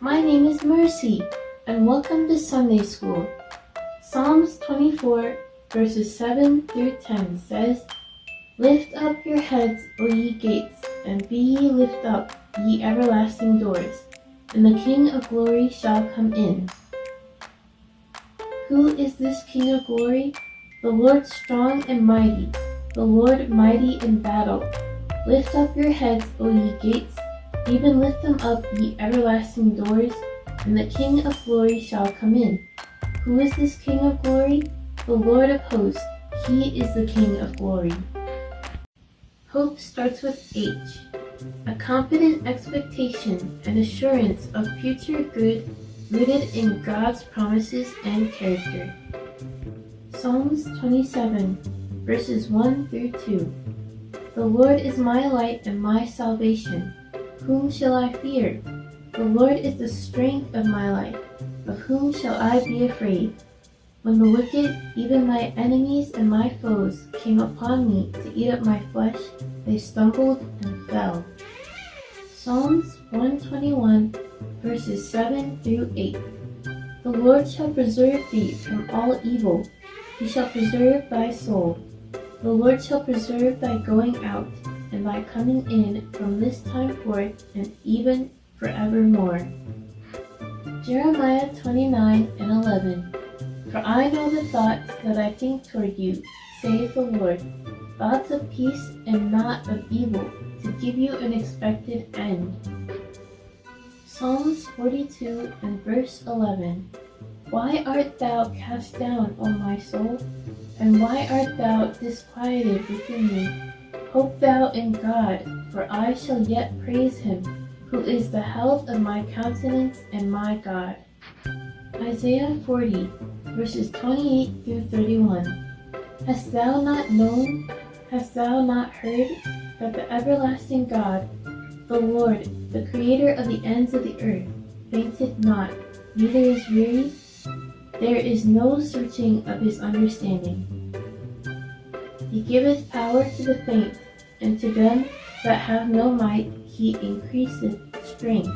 My name is Mercy, and welcome to Sunday School. Psalms 24, verses 7 through 10 says, Lift up your heads, O ye gates, and be ye lift up, ye everlasting doors, and the King of glory shall come in. Who is this King of glory? The Lord strong and mighty, the Lord mighty in battle. Lift up your heads, O ye gates, even lift them up, ye everlasting doors, and the King of glory shall come in. Who is this King of glory? The Lord of hosts, he is the King of glory. Hope starts with H, a confident expectation and assurance of future good rooted in God's promises and character. Psalms 27, verses 1 through 2. The Lord is my light and my salvation. Whom shall I fear? The Lord is the strength of my life. Of whom shall I be afraid? When the wicked, even my enemies and my foes, came upon me to eat up my flesh, they stumbled and fell. Psalms 121, verses 7 through 8. The Lord shall preserve thee from all evil. He shall preserve thy soul. The Lord shall preserve thy going out and thy coming in from this time forth and even forevermore. Jeremiah 29 and 11. For I know the thoughts that I think toward you, saith the Lord, thoughts of peace and not of evil, to give you an expected end. Psalms 42 and verse 11. Why art thou cast down, O my soul? And why art thou disquieted within me? Hope thou in God, for I shall yet praise him, who is the health of my countenance and my God. Isaiah 40, verses 28 through 31. Hast thou not known, hast thou not heard, that the everlasting God, the Lord, the Creator of the ends of the earth, fainteth not, neither is weary? There is no searching of his understanding. He giveth power to the faint, and to them that have no might he increaseth strength.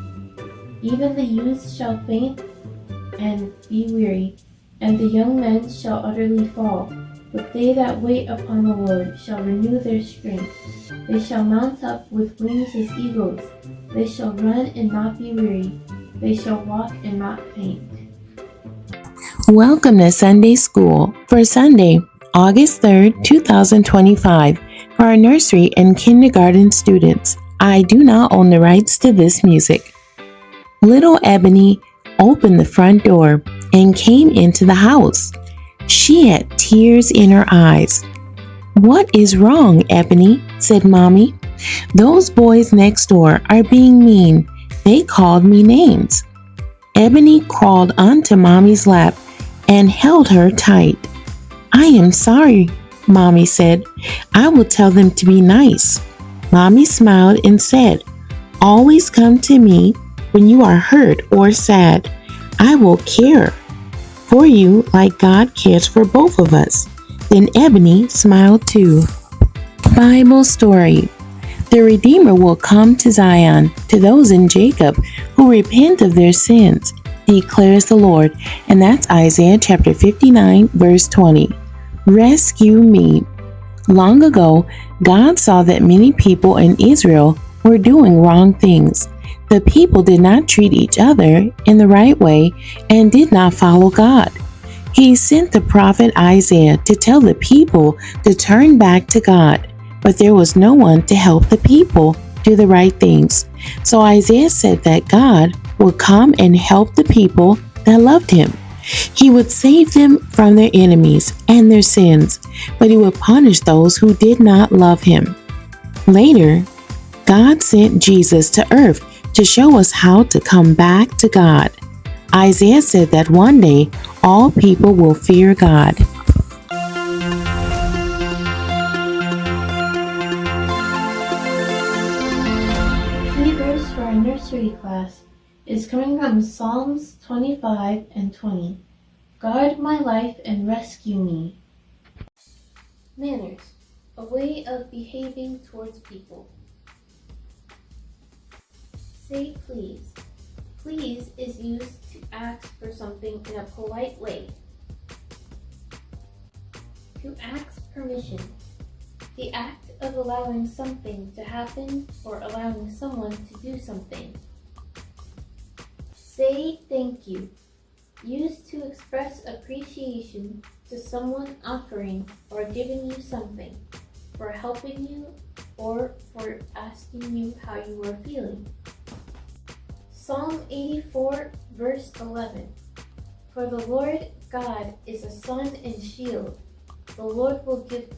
Even the youths shall faint and be weary, and the young men shall utterly fall. But they that wait upon the Lord shall renew their strength. They shall mount up with wings as eagles. They shall run and not be weary. They shall walk and not faint. Welcome to Sunday School for Sunday, August 3rd, 2025, for our nursery and kindergarten students. I do not own the rights to this music. Little Ebony opened the front door and came into the house. She had tears in her eyes. What is wrong, Ebony? Said Mommy. Those boys next door are being mean. They called me names. Ebony crawled onto Mommy's lap and held her tight. I am sorry, Mommy said. I will tell them to be nice. Mommy smiled and said, Always come to me when you are hurt or sad. I will care for you like God cares for both of us. Then Ebony smiled too. Bible story. The Redeemer will come to Zion, to those in Jacob who repent of their sins, declares the Lord. And that's Isaiah chapter 59, verse 20. Rescue me. Long ago, God saw that many people in Israel were doing wrong things. The people did not treat each other in the right way and did not follow God. He sent the prophet Isaiah to tell the people to turn back to God, but there was no one to help the people do the right things. So Isaiah said that God would come and help the people that loved him. He would save them from their enemies and their sins, but he would punish those who did not love him. Later, God sent Jesus to earth to show us how to come back to God. Isaiah said that one day all people will fear God. Key verse for our nursery class is coming from Psalms 25 and 20. Guard my life and rescue me. Manners, a way of behaving towards people. Say please. Please is used to ask for something in a polite way. To ask permission. The act of allowing something to happen or allowing someone to do something. Say thank you. Used to express appreciation to someone offering or giving you something, for helping you, or for asking you how you were feeling. Psalm 84, verse 11. For the Lord God is a sun and shield. The Lord will give